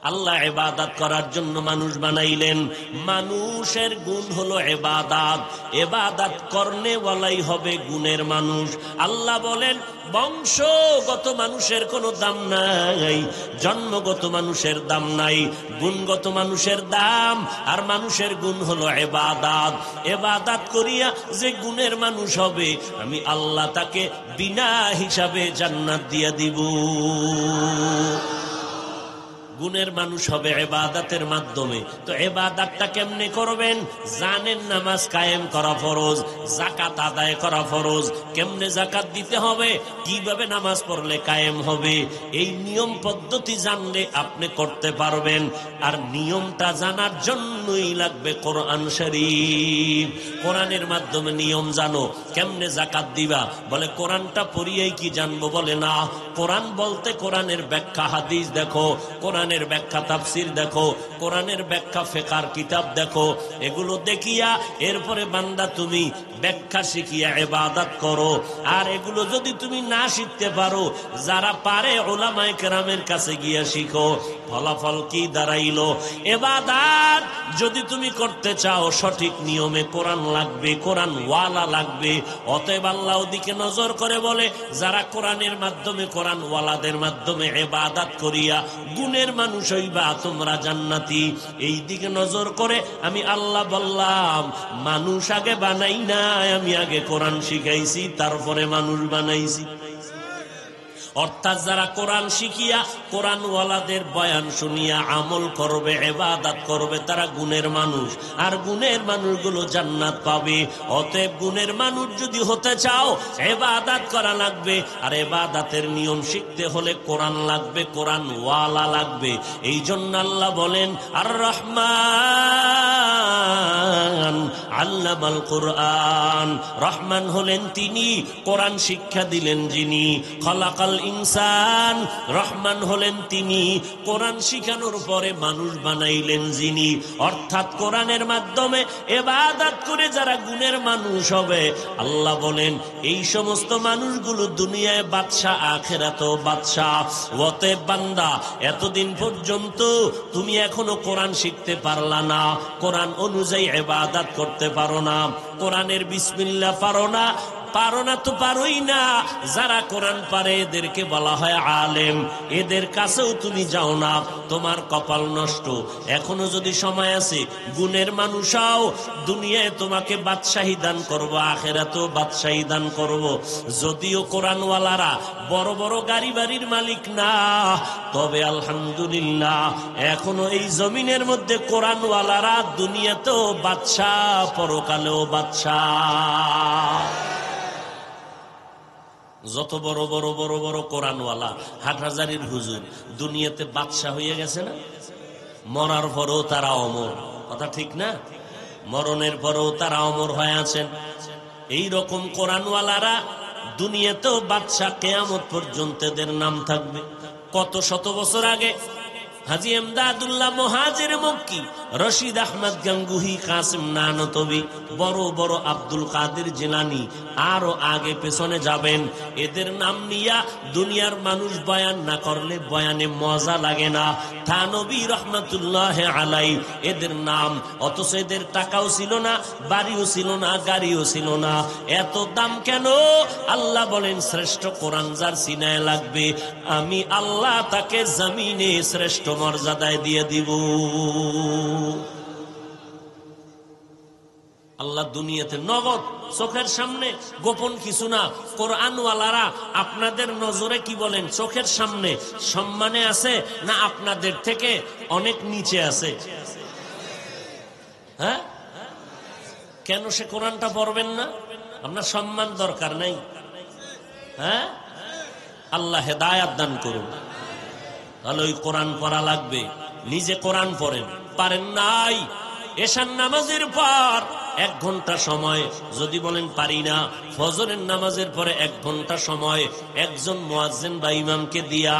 আল্লাহ ইবাদত করার জন্য মানুষ বানাইলেন। মানুষের গুণ হলো ইবাদত, ইবাদত করনে ওয়ালাই হবে গুণের মানুষ। আল্লাহ বলেন বংশগত মানুষের কোনো দাম নাই, জন্মগত মানুষের দাম নাই, গুণগত মানুষের দাম। আর মানুষের গুণ হলো ইবাদত। ইবাদত করিয়া যে গুণের মানুষ হবে, আমি আল্লাহ তাকে বিনা হিসাবে জান্নাত দিয়া দিব। গুণের মানুষ হবে ইবাদতের মাধ্যমে। তো ইবাদতটা কেমনে করবেন জানেন? নামাজ কায়েম করা ফরজ, যাকাত আদায় করা ফরজ। কেমনে যাকাত দিতে হবে, কিভাবে নামাজ পড়লে কায়েম হবে, এই নিয়ম পদ্ধতি জানলে আপনি করতে পারবেন। আর নিয়মটা জানার জন্যই লাগবে কোরআন শরীফ। কোরআনের মাধ্যমে নিয়ম জানো। কেমনে যাকাত দিবা, বলে কোরআনটা পড়িয়েই কি জানবো, বলে না। কোরআন বলতে কোরআনের ব্যাখ্যা হাদিস দেখো, কোরআনের ব্যাখ্যা তাফসির দেখো, কোরআনের ব্যাখ্যা ফিকহের কিতাব দেখো। এগুলো দেখিয়া এরপরে বান্দা তুমি ব্যাখ্যা শিখিয়া ইবাদত করো। আর এগুলো যদি তুমি না শিখতে পারো, যারা পারে উলামায়ে কেরামের কাছে গিয়া শিখো। ফলাফল কি দাঁড়াইলো? ইবাদত যদি তুমি করতে চাও সঠিক নিয়মে, কোরআন লাগবে, কোরআন ওয়ালা লাগবে। অতএব আল্লাহ ওদিকে নজর করে বলে, যারা কোরআনের মাধ্যমে, কোরআন ওয়ালাদের মাধ্যমে ইবাদত করিয়া গুণের মানুষ হইবা, তোমরা জান্নাতি। এই দিকে নজর করে আমি আল্লাহ বললাম, মানুষ আগে বানাই নাই, আমি আগে কোরআন শিখাইছি, তারপরে মানুষ বানাইছি। অর্থাৎ যারা কোরআন শিখিয়া কোরআন ওয়ালাদের বয়ান শুনিয়া আমল করবে, ইবাদত করবে, তারা গুণের মানুষ। আর গুণের মানুষগুলো জান্নাত পাবে। অতএব গুণের মানুষ যদি hতে চাও, ইবাদত করা লাগবে। আর ইবাদতের নিয়ম শিখতে হলে কোরআন লাগবে, কোরআন ওয়ালা লাগবে। এই জন্য আল্লাহ বলেন, আর রহমান আল্লামাল কোরআন। রহমান হলেন তিনি, কোরআন শিক্ষা দিলেন যিনি। খলাকাল ইনসান, রহমান হলেন তিনি, কোরআন শিখানোর পরে মানুষ বানাইলেন যিনি। অর্থাৎ কোরআনের মাধ্যমে ইবাদত করে যারা গুণের মানুষ হবে, আল্লাহ বলেন এই সমস্ত মানুষগুলো দুনিয়ায় বাদশাহ, আখিরাতেও বাদশাহ। অতএব বান্দা, এতদিন পর্যন্ত তুমি এখনো কোরআন শিখতে পারলা না, কোরআন অনুযায়ী ইবাদত করতে পারো না, কোরআনের বিসমিল্লাহ পারো না, পারো না তো পারোই না। যারা কোরআন পারে এদেরকে বলা হয় আলেম। এদের কাছেও তুমি যাও না, তোমার কপাল নষ্ট। এখনো যদি সময় আছে, গুণের মানুষ হও, দুনিয়ায় তোমাকে বাদশাহী দান করবো, আখিরাতেও বাদশাহী দান করবো। যদিও কোরআনওয়ালারা বড় বড় গাড়ি বাড়ির মালিক না, তবে আলহামদুলিল্লাহ এখনো এই জমিনের মধ্যে কোরআনওয়ালারা দুনিয়াতেও বাদশাহ, পরকালেও বাদশাহ। যত বড় বড় বড় বড় কোরআনওয়ালা, হাটহাজারির হুজুর দুনিয়াতে বাদশাহ হয়ে গেছে না? মরার পরেও তারা অমর, কথা ঠিক না? মরণের পরেও তারা অমর হয়ে আছেন। এই রকম কোরআনওয়ালারা দুনিয়াতেও বাদশাহ, কিয়ামত পর্যন্ত এদের নাম থাকবে। কত শত বছর আগে হাজী এমদাদুল্লাহ মুহাজির মক্কি, রশিদ আহমদ গাঙ্গুহি, কাসিম নানতবি, বড় বড় আব্দুল কাদের জিলানী, আরো আগে পেছনে যাবেন। এদের নাম নিয়া দুনিয়ার মানুষ বয়ান না করলে বয়ানে মজা লাগে না। থানবী রহমাতুল্লাহ আলাই এদের নাম। অথচ এদের টাকাও ছিল না, বাড়িও ছিল না, গাড়িও ছিল না। এত দাম কেন? আল্লাহ বলেন, শ্রেষ্ঠ কোরআন যার সিনায় লাগবে, আমি আল্লাহ তাকে জমিনে শ্রেষ্ঠ মর্যাদায় দিয়ে দিব। আল্লাহ দুনিয়াতে নগদ চোখের সামনে, গোপন কিছু না। কোরআনওয়ালারা আপনাদের নজরে কি বলেন? চোখের সামনে সম্মানে আছে না আপনাদের থেকে অনেক নিচে আছে? হ্যাঁ, কেন সে কোরআনটা পড়বেন না? আপনার সম্মান দরকার নাই? হ্যাঁ, আল্লাহ হেদায়াত দান করুন। তাহলে ওই কোরআন পড়া লাগবে। নিজে কোরআন পড়েন, পারেন নাই, এশার নামাজের পর 1 ঘন্টা সময়, যদি বলেন পারি না, ফজরের নামাজের পরে 1 ঘন্টা সময় একজন মুয়াজ্জিন বা ইমামকে দিয়া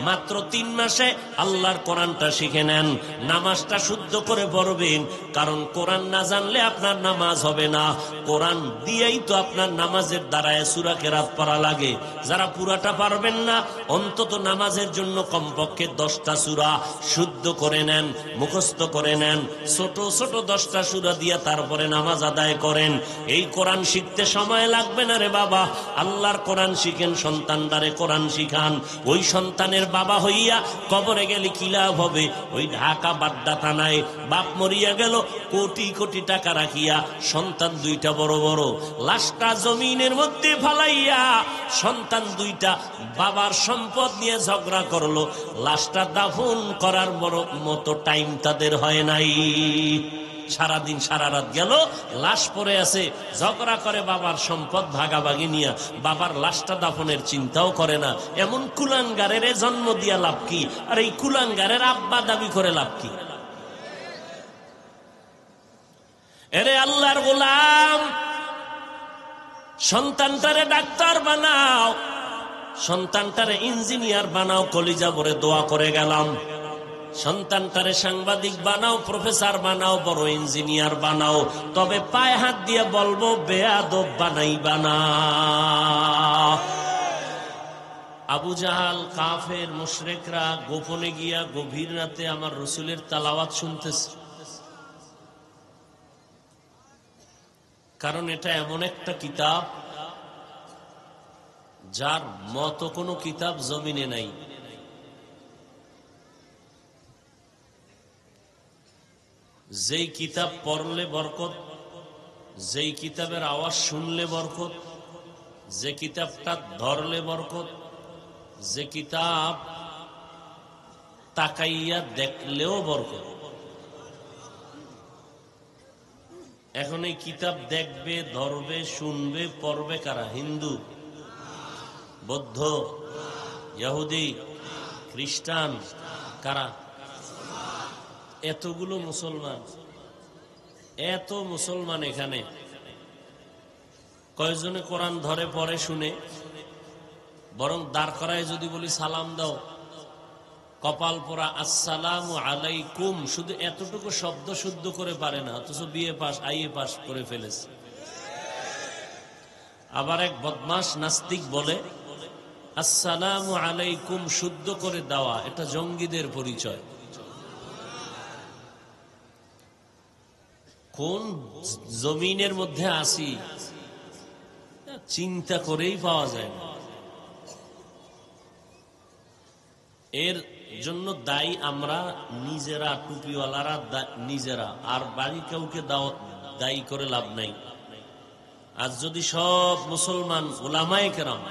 মাত্র 3 মাসে আল্লাহর কোরআনটা শিখে নেন, নামাজটা শুদ্ধ করে পড়বেন। কারণ কোরআন না জানলে আপনার নামাজ হবে না। কোরআন দিয়েই তো আপনার নামাজের দ্বারায় সূরা কেরাত পড়া লাগে। যারা পুরাটা পারবেন না, অন্তত নামাজের জন্য কমপক্ষে 10টা সূরা শুদ্ধ করে নেন, মুখস্থ করে নেন, ছোট ছোট 10টা সূরা দিয়ে তারপরে নামাজ আদায় করেন। এই কোরআন শিখতে সময় লাগবে না রে বাবা। আল্লাহর কোরআন শিখেন, সন্তানদারে কোরআন শিখান। ওই সন্তানের বাবা হইয়া কবরে গেলে কি লাভ হবে? ওই ঢাকা বাড্ডা থানায় বাপ মরিয়া গেল, কোটি কোটি টাকা রাখিয়া সন্তান 2টা বড় বড়, লাশটা জমিনের মধ্যে ফালাইয়া সন্তান 2টা বাবার সম্পদ নিয়ে ঝগড়া করলো। লাশটা দাফন করার বড় মতো টাইম তাদের হয় নাই। সারাদিন সারা রাত গেল, লাশ পড়ে আছে, ঝগড়া করে বাবার সম্পদ ভাগাভাগি নিয়ে, বাবার লাশটা দাফনের চিন্তাও করে না। এমন কুলাঙ্গারের জন্ম দিয়া লাভ কি? আর এই কুলাঙ্গারের আব্বা দাবি করে লাভ কি? এরে আল্লাহর গোলাম, সন্তানটারে ডাক্তার বানাও, সন্তানটারে ইঞ্জিনিয়ার বানাও, কলিজা ভরে দোয়া করে গেলাম। সন্তানটারে সাংবাদিক বানাও, প্রফেসর বানাও, বড় ইঞ্জিনিয়ার বানাও, তবে পায়ে হাত দিয়ে বলবো বেয়াদব বানাইবা না। আবু জাহাল, কাফের, মুশরিকরা গোপনে গিয়া গভীর রাতে আমার রসুলের তালাওয়াত শুনতেছে। কারণ এটা এমন একটা কিতাব যার মতো কোনো কিতাব জমিনে নাই। যেই কিতাব পড়লে বরকত, যেই কিতাবের আওয়াজ শুনলে বরকত, যে কিতাবটা ধরলে বরকত, যে কিতাব তাকাইয়া দেখলেও বরকত। এখন এই কিতাব দেখবে, ধরবে, শুনবে, পড়বে কারা? হিন্দু, বৌদ্ধ, ইহুদি, খ্রিস্টান, কারা? এতগুলো মুসলমান, এত মুসলমান এখানে কয়জনে কোরআন ধরে পড়ে শুনে? বরং দাঁড় করায় যদি বলি সালাম দাও, কপাল পোড়া আসসালামু আলাইকুম, শুধু এতটুকু শব্দ শুদ্ধ করে পারে না, অথচ বিএ পাস, আইএ পাস করে ফেলেছে। আবার এক বদমাস নাস্তিক বলে আসসালামু আলাইকুম শুদ্ধ করে দেওয়া এটা জঙ্গিদের পরিচয়। কোন জমিনের মধ্যে আসি চিন্তা করেই পাওয়া যায় না। এর জন্য দায়ী আমরা নিজেরা, টুপিওয়ালারা নিজেরা, আর বাড়ি কাউকে দায়ী করে লাভ নাই। আজ যদি সব মুসলমান উলামায়ে কেরাম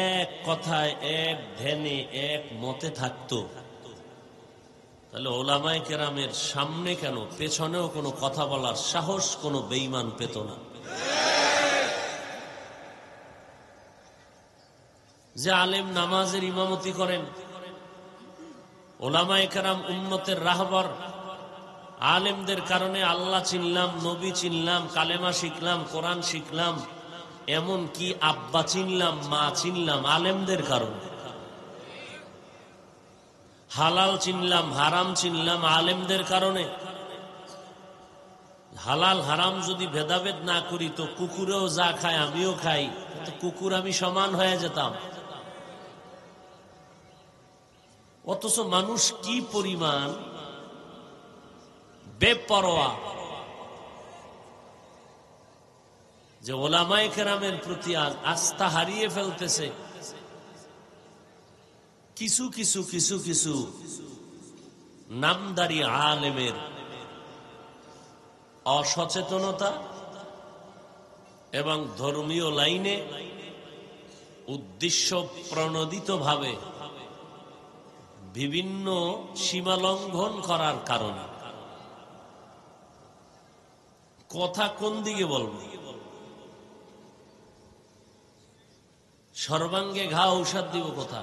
এক কথায়, এক ধ্যানে, এক মতে থাকতো, তাহলে উলামায়ে কেরামের সামনে কেন পেছনেও কোনো কথা বলার সাহস কোনো বেঈমান পেত না। যে আলেম নামাজের ইমামতি করেন, উলামায়ে কেরাম উম্মতের রাহবার, আলেমদের কারণে আল্লাহ চিনলাম, নবী চিনলাম, কালেমা শিখলাম, কোরআন শিখলাম, এমন কি আব্বা চিনলাম, মা চিনলাম আলেমদের কারণে। হালাল চিনলাম, হারাম চিনলাম আলেমদের কারণে। হালাল হারাম যদি ভেদাভেদ না করি তো কুকুরেও যা খায় আমিও খাই, তো কুকুর আমি সমান হয়ে যেতাম। অথচ মানুষ কি পরিমাণ বেপরোয়া যে উলামায়ে কেরামের প্রতি আস্থা হারিয়ে ফেলতেছে। কিছু কিছু কিছু কিছু নামদারি আলেমের অসচেতনতা এবং ধর্মীয় লাইনে উদ্দেশ্য প্রণোদিতভাবে বিভিন্ন সীমা লঙ্ঘন করার কারণে কথা কোন দিকে বলবো? সর্বাঙ্গে ঘা ঔষধ দিব কথা।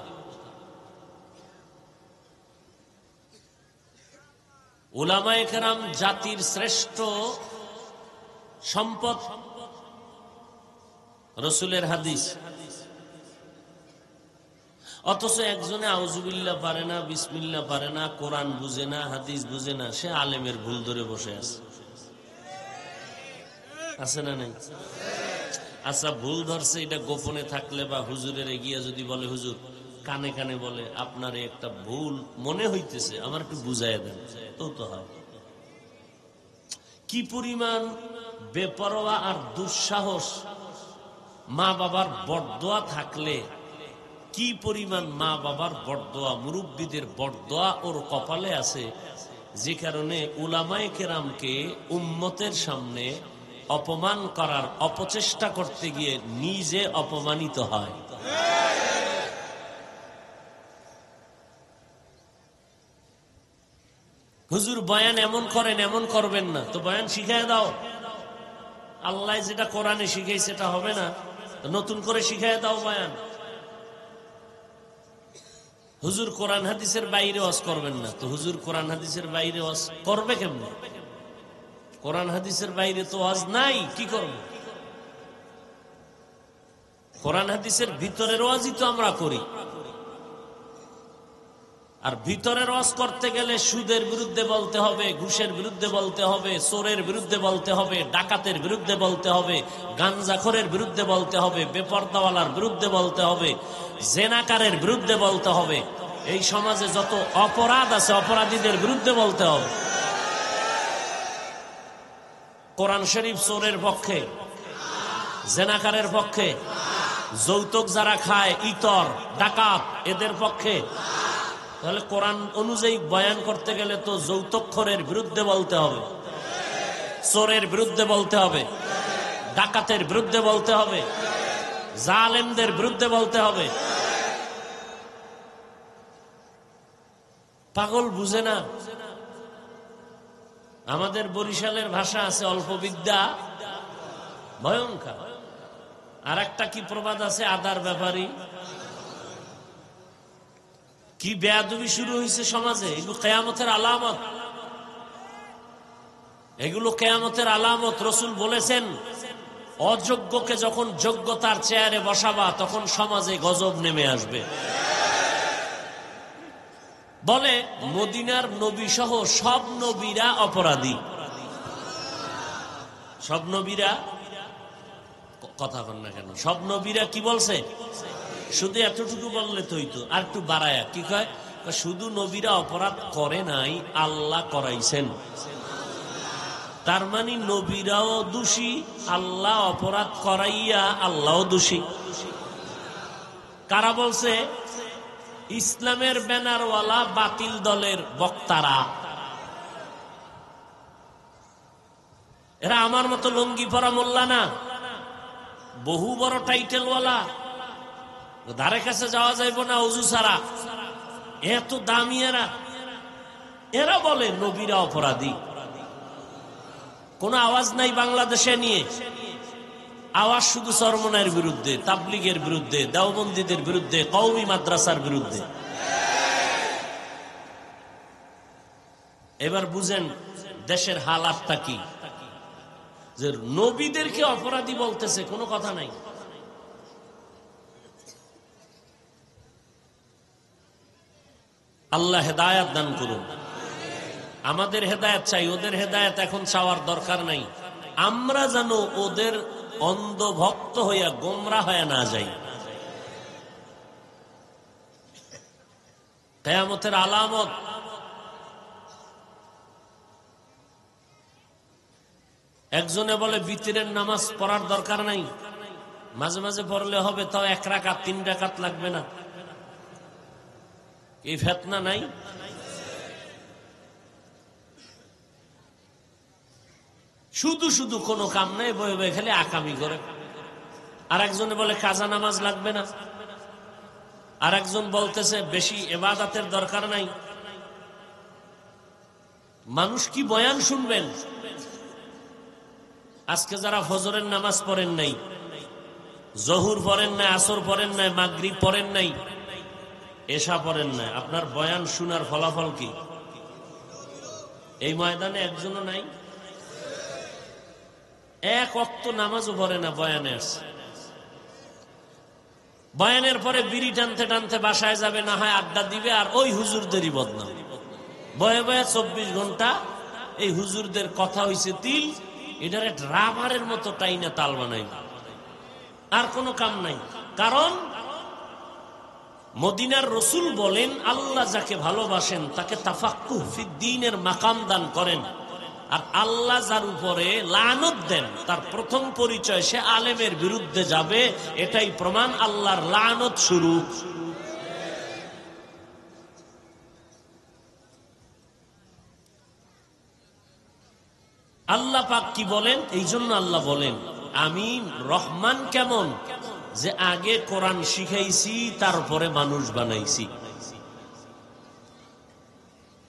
উলামায়ে কেরাম জাতির শ্রেষ্ঠ সম্পদ, রসুলের হাদিস। অথচ একজনে আউযুবিল্লাহ পারে না, বিসমিল্লাহ পারে না, কোরআন বুঝে না, হাদিস বুঝে না, সে আলেমের ভুল ধরে বসে আছে। আছে না নাই? আচ্ছা, ভুল ধরছে, এটা গোপনে থাকলে বা হুজুরের এগিয়ে যদি বলে, হুজুর কানে কানে বলে আপনার একটা ভুল মনে হইতেছে, আমার একটু বুঝাইয়া দেন, তো হয়। কি পরিমাণ বেপরোয়া আর দুঃসাহস! মা বাবার বরদোয়া থাকলে কি পরিমাণ মা বাবার বরদোয়া, মুরব্বীদের বরদোয়া ওর কপালে আছে, যে কারণে উলামায়ে কেরামকে উম্মতের সামনে অপমান করার অপচেষ্টা করতে গিয়ে নিজে অপমানিত হয়। হুজুর বয়ান এমন করেন, এমন করবেন না, তো বয়ান শিখায় দাও। আল্লাহ যেটা কোরআনে শিখাই সেটা হবে না, নতুন করে শিখায় দাও বয়ান। হুজুর কোরআন হাদিসের বাইরে ওয়াজ করবেন না, তো হুজুর কোরআন হাদিসের বাইরে ওয়াজ করবে কেমনে? কোরআন হাদিসের বাইরে তো ওয়াজ নাই, কি করব? কোরআন হাদিসের ভিতরের ওয়াজই তো আমরা করি। আর ভিতরের ওয়াজ করতে গেলে সুদের বিরুদ্ধে বলতে হবে, ঘুষের বিরুদ্ধে বলতে হবে, চোরের বিরুদ্ধে বলতে হবে, ডাকাতের বিরুদ্ধে বলতে হবে, গাঞ্জাখোরের বিরুদ্ধে বলতে হবে, বেপরদাওয়ালার বিরুদ্ধে বলতে হবে, জেনাকারের বিরুদ্ধে বলতে হবে। এই সমাজে যত অপরাধ আছে অপরাধীদের বিরুদ্ধে বলতে হবে। কোরআন শরীফ চোরের পক্ষে, জেনাকারের পক্ষে, যৌতুক যারা খায়, ইতর, ডাকাত, এদের পক্ষে। তাহলে কোরআন অনুযায়ী বয়ান করতে গেলে তো যৌতুকখোরের বিরুদ্ধে বলতে হবে, চোরের বিরুদ্ধে বলতে হবে, ডাকাতের বিরুদ্ধে বলতে হবে, জালেমদের বিরুদ্ধে বলতে হবে। পাগল বুঝে না। আমাদের বরিশালের ভাষা আছে, অল্প বিদ্যা ভয়ঙ্কর। আর একটা কি প্রবাদ আছে, আদার ব্যাপারী। কি বেয়াদবি শুরু হয়েছে সমাজে! এগুলো কিয়ামতের আলামত, এগুলো কিয়ামতের আলামত। রাসূল বলেছেন, অযোগ্যকে যখন যোগ্যতার চেয়ারে বসাবা তখন সমাজে গজব নেমে আসবে। বলে মদিনার নবী সহ সব নবীরা অপরাধী। সব নবীরা, কথা বল না কেন, সব নবীরা কি বলছে? শুধু এতটুকু বললে তো হইতো, আর একটু বাড়ায়া কি কয়, শুধু নবীরা অপরাধ করে নাই, আল্লাহ করাইছেন। তার মানে নবীরাও দোষী, আল্লাহ অপরাধ করাইয়া আল্লাহও দোষী। কারা বলছে? ইসলামের ব্যানারওয়ালা বাতিল দলের বক্তারা। এরা আমার মতো লুঙ্গি পরা মোল্লা না, বহু বড় টাইটেলওয়ালা, ধারে কাছে যাওয়া যাইব না ওযু ছাড়া, এত দামি এরা। এরা বলে নবীরা অপরাধী। কোনো আওয়াজ নাই বাংলাদেশে নিয়ে, আওয়াজ শুধু চরমনায়ের বিরুদ্ধে, তাবলিগের বিরুদ্ধে, দেওবন্দীদের বিরুদ্ধে, কওমি মাদ্রাসার বিরুদ্ধে। এবার বুঝেন দেশের হালাতটা কি, যে নবীদেরকে অপরাধী বলতেছে, কোনো কথা নাই। আল্লাহ হেদায়েত দান করুন। আমাদের হেদায়েত চাই, ওদের হেদায়েত এখন চাওয়ার দরকার নাই। আমরা যেন ওদের অন্ধভক্ত হইয়া গোমরা হয়ে না যাই। কিয়ামতের আলামত। একজনে বলে বিতরের নামাজ পড়ার দরকার নাই, মাঝে মাঝে পড়লে হবে, তাও 1 রাকাত 3 রাকাত লাগবে না। এই ফেতনা নাই? শুধু শুধু কোনো কাম নাই, বয়ে বয়ে খালি আকামি করে। আর একজনে বলে কাজা নামাজ লাগবে না, আর একজন বলতেছে বেশি ইবাদতের দরকার নাই। মানুষ কি বয়ান শুনবেন? আজকে যারা ফজরের নামাজ পড়েন নাই, জহুর পড়েন নাই, আসর পড়েন নাই, মাগরিব পড়েন নাই, এশা পড়েন নাই, আপনার বয়ান শোনার ফলাফল কি? এই ময়দানে একজনও নাই। এক ওয়াক্ত নামাজও পড়ে না, বয়ানে আসছে। বয়ানের পরে বিড়ি টানতে টানতে বাসায় যাবে, না হয় আড্ডা দিবে, আর ওই হুজুরদেরই বদনাম। বয়ে বয়ে 24 ঘন্টা এই হুজুরদের কথা হইছে তিল, এটারে রাবারের মতো টাইনা তাল বানাই, আর কোনো কাম নাই। কারণ মদিনার রসুল বলেন, আল্লাহ যাকে ভালোবাসেন তাকে তাফাক্কুহ ফিদ্দীনের মাকাম দান করেন, আর আল্লাহ যার উপরে লানত দেন তার প্রথম পরিচয় সে আলেমের বিরুদ্ধে যাবে। এটাই প্রমাণ আল্লাহর লানত শুরু। আল্লাহ পাক কি বলেন? এই জন্য আল্লাহ বলেন, আমি রহমান কেমন, যে আগে কোরআন শিখাইছি তারপরে মানুষ বানাইছি।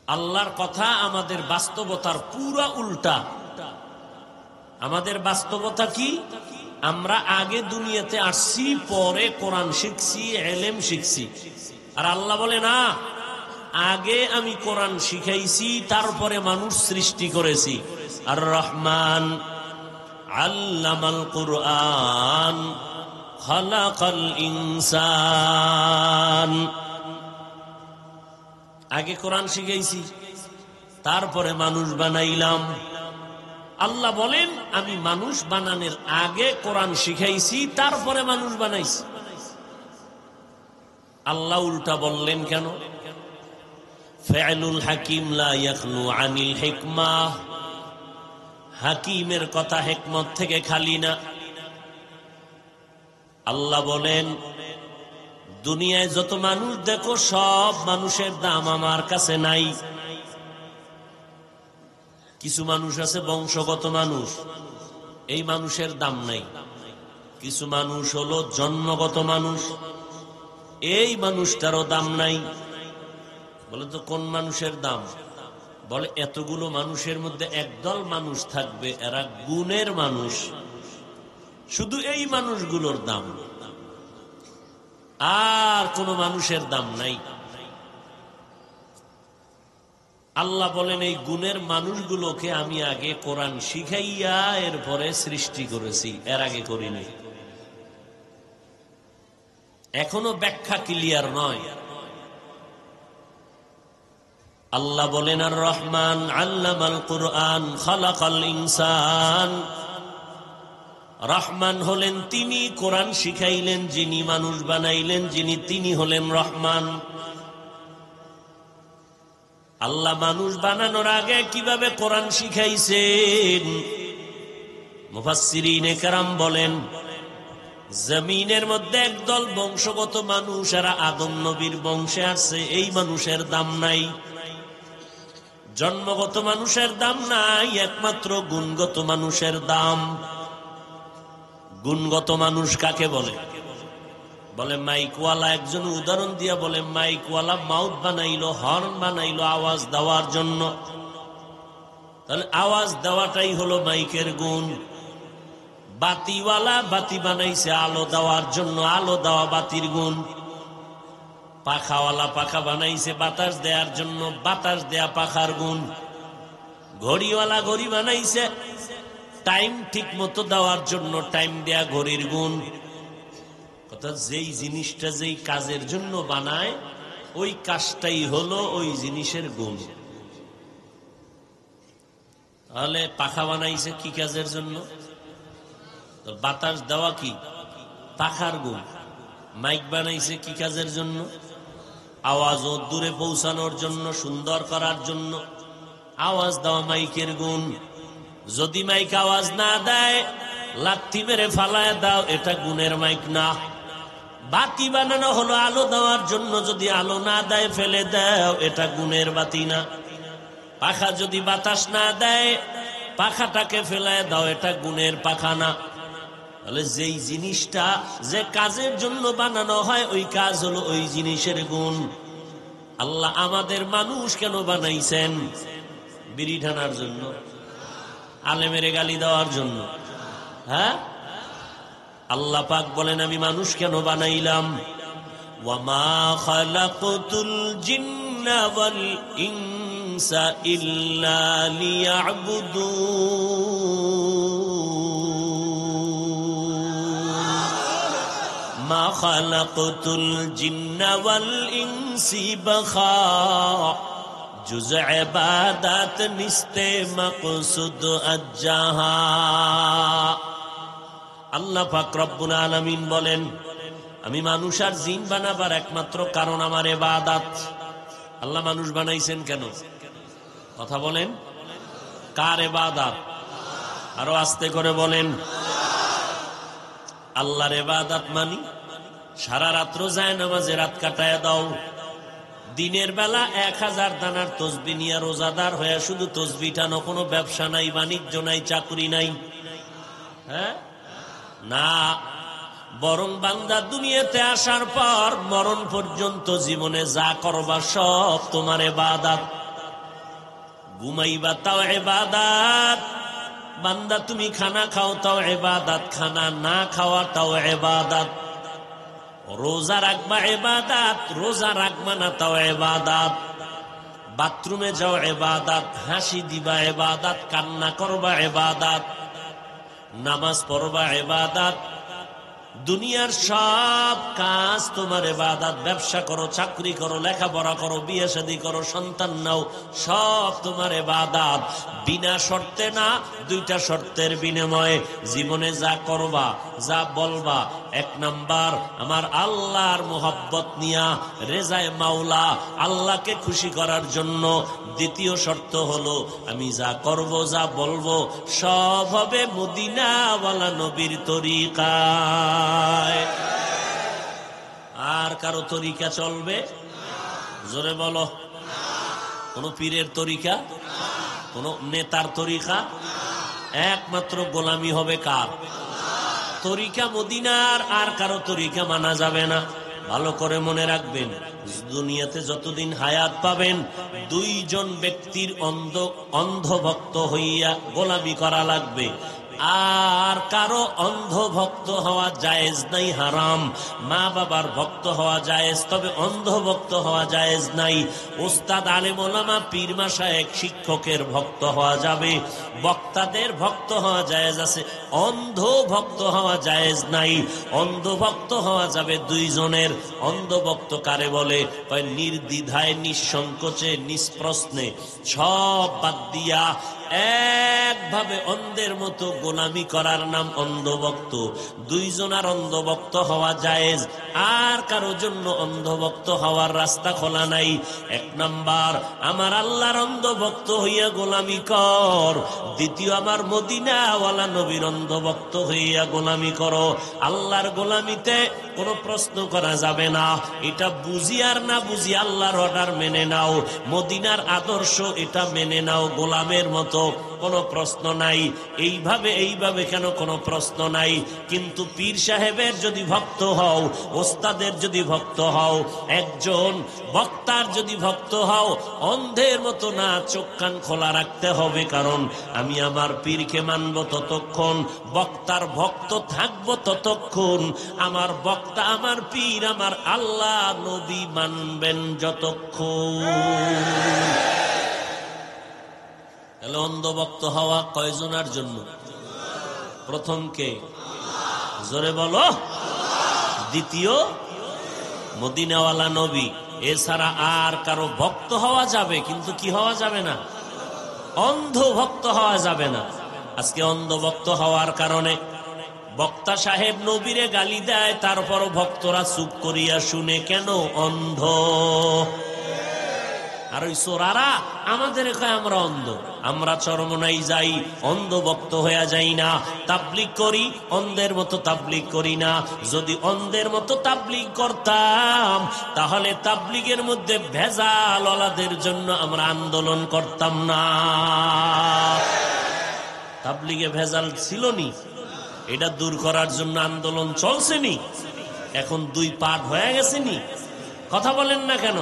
আল্লাহর কথা আমাদের বাস্তবতার পুরা উল্টা। আমাদের বাস্তবতা কি? আমরা আগে দুনিয়াতে আসছি, পরে কোরআন শিখছি, এলেম শিখছি। আর আল্লাহ বলে না, আগে আমি কোরআন শিখাইছি তারপরে মানুষ সৃষ্টি করেছি। আর রহমান আল্লামাল কুরআন খালাকাল ইনসান। আগে কোরআন শিখাইছি তারপরে মানুষ বানাইলাম। আল্লাহ বলেন, আমি মানুষ বানানোর আগে কোরআন শিখাইছি তারপরে মানুষ বানাইছি। আল্লাহ উল্টা বললেন কেন? ফাইলুল হাকিম লা ইয়াখলু আনিল হিকমাহ। হাকিমের কথা হিকমত থেকে খালি না। আল্লাহ বলেন, দুনিয়ায় যত মানুষ দেখো সব মানুষের দাম আমার কাছে নাই। কিছু মানুষ আছে বংশগত মানুষ, এই মানুষের দাম নাই। কিছু মানুষ হলো জন্মগত মানুষ, এই মানুষটারও দাম নাই। বলে তো কোন মানুষের দাম? বলে এতগুলো মানুষের মধ্যে একদল মানুষ থাকবে, এরা গুণের মানুষ, শুধু এই মানুষগুলোর দাম, আর কোন মানুষের দাম নাই। আল্লাহ বলেন, এই গুণের মানুষগুলোকে আমি আগে কোরআন শিখাইয়া এরপরে সৃষ্টি করেছি, এর আগে করিনি। এখনো ব্যাখ্যা ক্লিয়ার নয়। আল্লাহ বলেন, আর রহমান আল্লামাল কুরআন খালাকাল ইনসান। রহমান হলেন তিনি, কোরআন শিখাইলেন যিনি, মানুষ বানাইলেন যিনি, তিনি হলেন রহমান। আল্লাহ মানুষ বানানোর আগে কিভাবে কোরআন শিখাইছেন? মুফাসসিরিনে কেরাম বলেন, জমিনের মধ্যে একদল বংশগত মানুষ, এরা আদম নবীর বংশে আছে, এই মানুষের দাম নাই। জন্মগত মানুষের দাম নাই, একমাত্র গুণগত মানুষের দাম। গুণগত মানুষ কাকে বলে? বলে মাইকওয়ালা। একজন উদাহরণ দিয়া বলে, মাইকওয়ালা মাউথ বানাইলো, হর্ন বানাইলো আওয়াজ দেওয়ার জন্য, তাহলে আওয়াজ দেওয়াটাই হলো মাইকের গুণ। বাতিওয়ালা বাতি বানাইছে আলো দেওয়ার জন্য, আলো দেওয়া বাতির গুণ। পাখাওয়ালা পাখা বানাইছে বাতাস দেওয়ার জন্য, বাতাস দেয়া পাখার গুণ। ঘড়িওয়ালা ঘড়ি বানাইছে টাইম ঠিক মতো দেওয়ার জন্য, টাইম দেয়া ঘড়ির গুণ। অর্থাৎ যেই জিনিসটা যেই কাজের জন্য বানায়, ওই কাজটাই হলো ওই জিনিসের গুণ। তাহলে পাখা বানাইছে কি কাজের জন্য? বাতাস দেওয়া কি? পাখার গুণ। মাইক বানাইছে কি কাজের জন্য? আওয়াজ দূরে পৌঁছানোর জন্য, সুন্দর করার জন্য। আওয়াজ দেওয়া মাইকের গুণ। যদি মাইক আওয়াজ না দেয়, লাথি মেরে ফালায় দাও, এটা গুণের মাইক না। বাতি বানানো হলো আলো দেওয়ার জন্য, যদি আলো না দেয় ফেলে দাও, এটা গুণের বাতি না। পাখা যদি বাতাস না দেয়, পাখাটাকে ফেলায় দাও, এটা গুণের পাখা না। তাহলে যেই জিনিসটা যে কাজের জন্য বানানো হয়, ওই কাজ হলো ওই জিনিসের গুণ। আল্লাহ আমাদের মানুষ কেন বানাইছেন? বিড়ি টানার জন্য? আলেমের গালি দেওয়ার জন্য? হ্যাঁ? আল্লাহ পাক বলেন, আমি মানুষ কেন বানাইলাম? ওয়ামা খালাকতুল জিন্ন জিন্না ওয়াল ইনসা ইল্লা লিয়াবুদুন মা খালাকতুল জিন্না ওয়াল ইনসি বাখা জুজ ইবাদত নিস্তে মাকসুদ আজ্জাহা। আল্লাহ পাক রব্বুল আলামিন বলেন, আমি মানুষ আর জিন বানাবার একমাত্র কারণ আমার ইবাদত। আল্লাহ মানুষ বানাইছেন কেন? কথা বলেন, কার ইবাদত? আরো আস্তে করে বলেন। আল্লাহর ইবাদত মানি সারা রাত্র যায় নামাজে রাত কাটায় দাও, দিনের বেলা 1000 দানার তসবি নিয়ে রোজাদার হয়ে শুধু তসবি টানো, কোনো ব্যবসা নাই, বাণিজ্য নাই, চাকরি নাই, হ্যাঁ না, বরং বান্দা দুনিয়াতে আসার পর মরণ পর্যন্ত জীবনে যা করবা সব তোমার ইবাদত। ঘুমাইবা তাও ইবাদত, বান্দা তুমি খানা খাও তাও ইবাদত, খানা না খাওয়া তাও ইবাদত, রোজা রাখবা ইবাদত, রোজা রাখবা না তাও ইবাদত, বাথরুমে যাও ইবাদত, হাসি দিবা ইবাদত, কান্না করবা ইবাদত, নামাজ পড়বা ইবাদত, দুনিয়ার সব কাজ তোমার ইবাদত। ব্যবসা করো, চাকরি করো, লেখাপড়া করো, বিয়ে শাদী করো, সন্তান নাও, সব তোমার ইবাদত। বিনা শর্তে না, দুইটা শর্তের বিনিময়ে জীবনে যা করবা, যা বলবা, 1 নাম্বার আমার আল্লাহর মোহাব্বত নিয়া, রেজায়ে মাওলা, আল্লাহকে খুশি করার জন্য। দ্বিতীয় শর্ত হলো আমি যা করব, যা বলবো সব হবে মদিনাওয়ালা নবীর তরিকায়। আর কারো তরিকা চলবে? জোরে বলো। কোন পীরের তরিকা, কোন নেতার তরিকা? একমাত্র গোলামি হবে কার? তরিকা মদিনার, আর কারো তরিকা মানা যাবে না। ভালো করে মনে রাখবেন, দুনিয়াতে যতদিন হায়াত পাবেন 2 জন ব্যক্তির অন্ধভক্ত হইয়া গোলামি করা লাগবে। আর কারো অন্ধভক্ত হওয়া জায়েজ নাই, হারাম। মা বাবার ভক্ত হওয়া জায়েজ, তবে অন্ধভক্ত হওয়া জায়েজ নাই। ওস্তাদ, আলেম, ওলামা, পীর, মাশায়েখ, শিক্ষকের ভক্ত হওয়া যাবে, বক্তাদের ভক্ত হওয়া জায়েজ আছে, অন্ধ ভক্ত হওয়া জায়েজ নাই। অন্ধভক্ত হওয়া যাবে 2 জনের। অন্ধভক্ত কারে বলে? নির্দ্বিধায়, নিঃসংকোচে, নিষ্প্রশ্নে সব বাদ দিয়া একভাবে অন্ধের মতো গোলামি করার নাম অন্ধভক্ত। 2 জনার অন্ধভক্ত হওয়া জায়েজ, আর কারো জন্য অন্ধভক্ত হওয়ার রাস্তা খোলা নাই। 1 নাম্বার আমার আল্লাহর অন্ধভক্ত হইয়া গোলামি কর। দ্বিতীয় আমার মদিনাওয়ালা নবীর অন্ধভক্ত হইয়া গোলামি করো। আল্লাহর গোলামিতে কোনো প্রশ্ন করা যাবে না, এটা বুঝি আর না বুঝি আল্লাহর অর্ডার মেনে নাও, মদিনার আদর্শ এটা মেনে নাও, গোলামের মতো কোনো প্রশ্ন নাই। এইভাবে কেন কোনো প্রশ্ন নাই। কিন্তু পীর সাহেবের যদি ভক্ত হও, ওস্তাদের যদি ভক্ত হও, একজন বক্তার যদি ভক্ত হও, অন্ধের মতো না, চোখ কান খোলা রাখতে হবে। কারণ আমি আমার পীরকে মানব ততক্ষণ, বক্তার ভক্ত থাকবো ততক্ষণ। আমার বক্তা, আমার পীর, আমার আল্লাহ নবী মানবেন যতক্ষণ। তাহলে অন্ধভক্ত হওয়া কয়জনের জন্য? প্রথম কে? জোরে বলো। দ্বিতীয় মদিনাওয়ালা নবী। এছাড়া আর কারো ভক্ত হওয়া যাবে, কিন্তু কি হওয়া যাবে না? অন্ধ ভক্ত হওয়া যাবে না। আজকে অন্ধভক্ত হওয়ার কারণে বক্তা সাহেব নবীরে গালি দেয়, তারপরও ভক্তরা চুপ করিয়া শুনে। কেন? অন্ধ। আর ওই চোরারা আমাদের কয় আমরা অন্ধ। আমরা চরমনাই যাই, অন্ধ ভক্ত হয়ে যাই না। তাবলিগ করি, অন্ধের মতো তাবলিগ করি না। যদি অন্ধের মতো তাবলিগ করতাম, তাহলে তাবলিগের মধ্যে ভেজালওয়ালাদের জন্য আমরা আন্দোলন করতাম না। তাবলিগে ভেজাল ছিল নি, এটা দূর করার জন্য আন্দোলন চলছে নি। এখন 2 পার্ট হয়ে গেছে নি। কথা বলেন না কেন?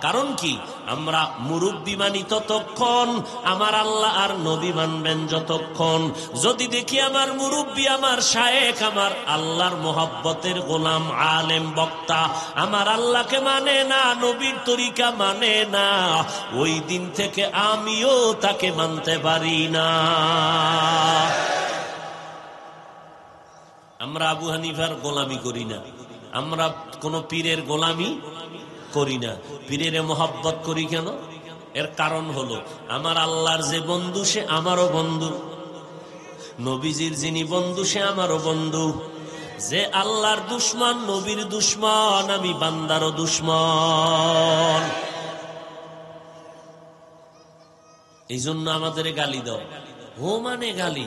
কারণ কি, আমরা মুরব্বী মানি ততক্ষণ, আমার আল্লাহ আর নবী মানবেন যতক্ষণ। যদি দেখি আমার মুরব্বী, আমার শায়েখ, আমার আল্লাহর মোহাব্বতের গোলাম, আলেম, বক্তা আমার আল্লাহকে মানে না, নবীর তরিকা মানে না, ওই দিন থেকে আমিও তাকে মানতে পারি না। আমরা আবু হানিফার গোলামি করি না, আমরা কোন পীরের গোলামি করি না। পীরের মোহাব্বত করি কেন? এর কারণ হলো, আমার আল্লাহর যে বন্ধু সে আমারও বন্ধু, নবীজির যিনি বন্ধু সে আমারও বন্ধু। যে আল্লাহর দুশ্মন, নবীর দুশ্মন, আমি বান্দারও দুশ্মন। এই জন্য আমাদের গালি দাও, ও মানে গালি।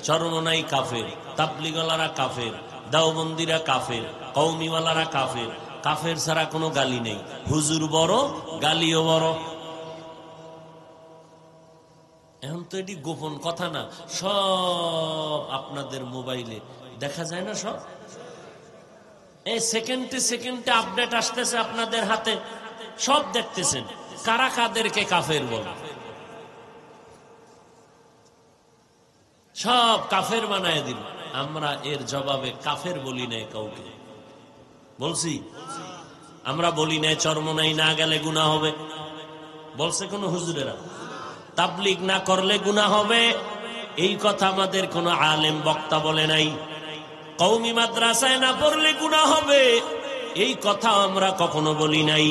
চরমনাই কাফের, তাবলিগওয়ালারা কাফের, দাওবন্দিরা কাফের, কওমিওয়ালারা কাফের। কাফের ছাড়া কোনো গালি নেই। হুজুর বড়, গালিও বড়। এখন তো এটি গোপন কথা না, সব আপনাদের মোবাইলে দেখা যায় না, সব এই সেকেন্ডে সেকেন্ডে আপডেট আসতেছে আপনাদের হাতে, সব দেখতেছেন। কারা কাদেরকে কাফের বলে, সব কাফের বানায় দিল। আমরা এর জবাবে কাফের বলি নাই কাউকে। বলছি আমরা বলি নাই চরমনাই না গেলে গুনাহ হবে, বলছে কোন হুজুরেরা? তাবলীগ না করলে গুনাহ হবে, এই কথা আমাদের কোন আলেম বক্তা বলে নাই। কওমি মাদ্রাসায় না পড়লে গুনাহ হবে, এই কথা আমরা কখনো বলি নাই।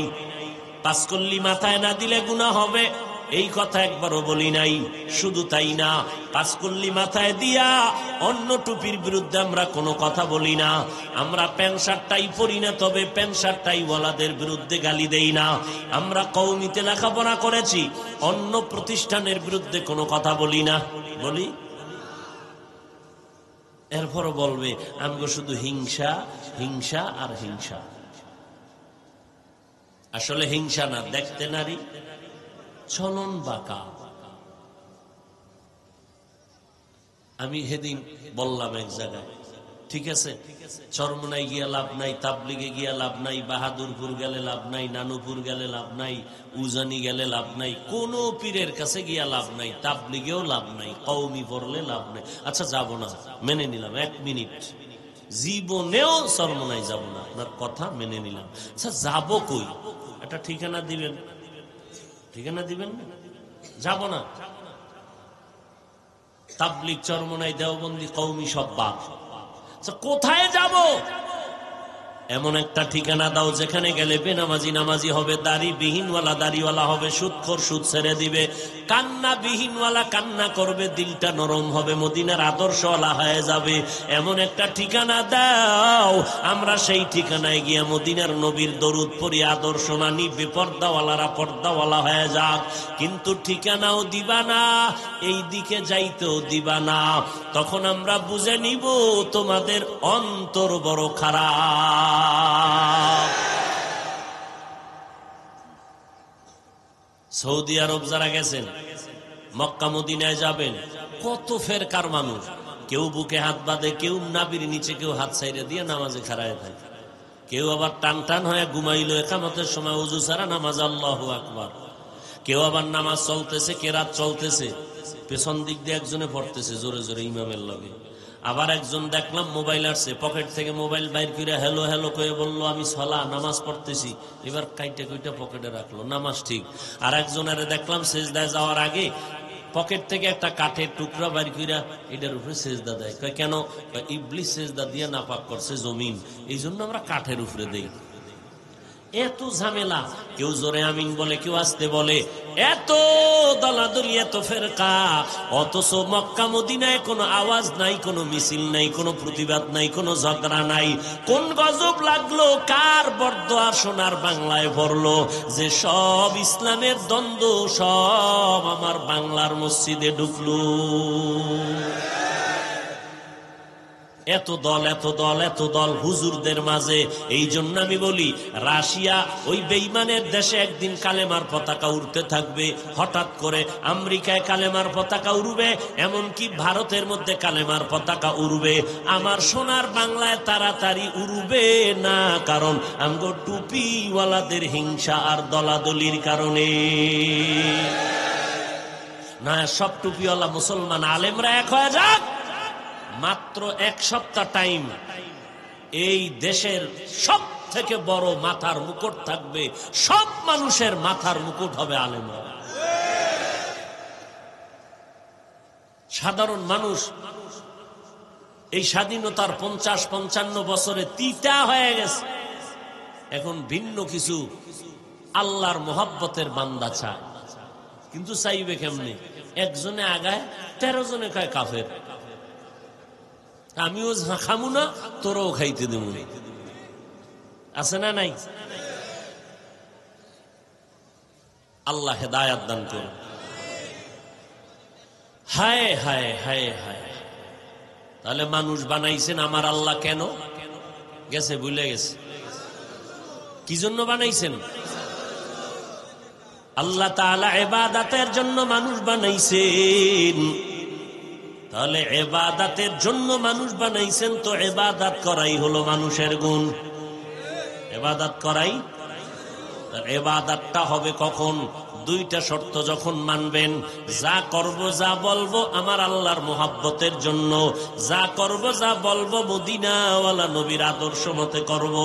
পাঁচকল্লি মাথায় না দিলে গুনাহ হবে, এই কথা একবারও বলি নাই। শুধু তাই না, পাঁচকল্লি মাথায় দিয়া অন্য টুপির বিরুদ্ধে আমরা কোনো কথা বলি না। আমরা প্যান্ট শার্টটাই পরি না, তবে প্যান্ট শার্টটাই ওয়ালাদের বিরুদ্ধে গালি দেই না। আমরা কওমিতে লেখাপড়া করেছি, অন্য প্রতিষ্ঠানের বিরুদ্ধে কোনো কথা বলি না। বলি? এরপরও বলবে আমগো শুধু হিংসা, হিংসা আর হিংসা। আসলে হিংসা না, দেখতে নারী, চলন বাঁকা। আমি সেদিন বললাম এক জায়গায়, ঠিক আছে, চরমনাই গিয়া লাভ নাই, তাবলিগে গিয়া লাভ নাই, বাহাদুরপুর গেলে লাভ নাই, নানুপুর গেলে লাভ নাই, উজানি গেলে লাভ নাই, কোন পীরের কাছে গিয়া লাভ নাই, তাবলিগেও লাভ নাই, কওমি পড়লে লাভ নাই। আচ্ছা যাব না, মেনে নিলাম, 1 মিনিট, জীবনেও চরমনাই যাব না, আপনার কথা মেনে নিলাম। আচ্ছা যাব কই? একটা ঠিকানা দিবেন, ঠিকানা দিবেন না? যাব না। তাবলীগ, চরমনাই, দেওবন্দি, কওমি সব বাদ। কোথায় যাব? এমন একটা ঠিকানা দাও যেখানে গেলে বেনামাজি নামাজি হবে, দাড়ি বিহীনওয়ালা দাড়িওয়ালা হবে, সুদখোর সুদ ছেড়ে দিবে, কান্না বিহীনওয়ালা কান্না করবে, দিলটা নরম হবে, মদিনার আদর্শওয়ালা হয়ে যাবে। এমন একটা ঠিকানা দাও, আমরা সেই ঠিকানায় গিয়া মদিনার নবীর দরুদ পড়ি, আদর্শ মানি, বেপর্দাওয়ালারা পর্দাওয়ালা হয়ে যাক। কিন্তু ঠিকানাও দিবা না, এই দিকে যাইতেও দিবা না, তখন আমরা বুঝে নিব তোমাদের অন্তর বড় খারাপ। সৌদি আরব যারা গেছেন, মক্কা মদিনায় যাবেন, কত ফেরকার মানুষ, কেউ বুকে হাত বাঁধে, কেউ নাভির নিচে, কেউ হাত সাইরে দিয়ে নামাজে খাড়ায় থাকে, কেউ আবার টান টান হয়ে ঘুমাইলো একামতের সময় ওযু ছাড়া নামাজ, আল্লাহু আকবার। কেউ আবার নামাজ চলতেছে, কেরাত চলতেছে, পেছন দিক দিয়ে একজনে পড়তেছে জোরে জোরে ইমামের লগে। আবার একজন দেখলাম মোবাইল আসছে, পকেট থেকে মোবাইল বাইর করে হ্যালো হ্যালো করে বললো আমি নামাজ পড়তেছি, এবার কাইটা কুইটা পকেটে রাখলো, নামাজ ঠিক। আর একজনের দেখলাম সেজদায় যাওয়ার আগে পকেট থেকে একটা কাঠের টুকরা বাইর কইরা এটার উপরে সেজদা দেয়। কেন? ইবলিস সেজদা দিয়ে নাপাক করছে জমিন, এই জন্য আমরা কাঠের উপরে দেই। এত ঝামেলা, কেউ জোরে আমিন বলে, কেউ আস্তে বলে, এত দলাদলি, এত ফেরকা, অথচ মক্কা মদিনায় কোনো আওয়াজ নাই, কোনো মিছিল নাই, কোনো প্রতিবাদ নাই, কোনো ঝগড়া নাই। কোন গজব লাগলো, কার বরদোয়া সোনার বাংলায় ভরলো যে সব ইসলামের দ্বন্দ্ব সব আমার বাংলার মসজিদে ঢুকলো। এত দল এত দল এত দল হুজুরদের মাঝে। এই জন্য আমি বলি, রাশিয়া ওই বেঈমানের দেশে একদিন কালেমার পতাকা উড়তে থাকবে, হঠাৎ করে আমেরিকায় কালেমার পতাকা উড়বে, এমনকি ভারতের মধ্যে কালেমার পতাকা উড়বে। আমার সোনার বাংলায় তাড়াতাড়ি উড়বে না, কারণ আমগো টুপিওয়ালাদের হিংসা আর দলাদলির কারণে। না, সব টুপিওয়ালা মুসলমান আলেমরা এক হয়ে যাক, মাত্র এক সপ্তাহ টাইম, এই দেশের সব থেকে বড় মাথার মুকুট থাকবে, সব মানুষের মাথার মুকুট হবে আলেম। সাধারণ মানুষ এই স্বাধীনতার 50-55 বছরে তিতা হয়ে গেছে। এখন ভিন্ন কিছু আল্লাহর মোহাব্বতের বান্দা চায়, কিন্তু চাইবে কেমনে? একজনে আগায় 13 জনে কয় কাফের, আমিও খামু না, তোরও খাইতে দেব না। আছে না নাই? আল্লাহ হেদায়াত দান করুন। হায় হায় হায় হায়, তাহলে মানুষ বানাইছেন আমার আল্লাহ কেন? গেছে, ভুলে গেছে। কি জন্য বানাইছেন? আল্লাহ তাআলা ইবাদতের জন্য মানুষ বানাইছেন। তাহলে ইবাদতের জন্য মানুষ বানাইছেন, তো ইবাদত করাই হলো মানুষের গুণ। ইবাদত করাই, ইবাদতটা হবে কখন? দুইটা শর্ত যখন মানবেন। যা করব যা বলবো আমার আল্লাহর মোহাব্বতের জন্য, যা করব যা বলবো মদিনাওয়ালা নবীর আদর্শ মতে করব,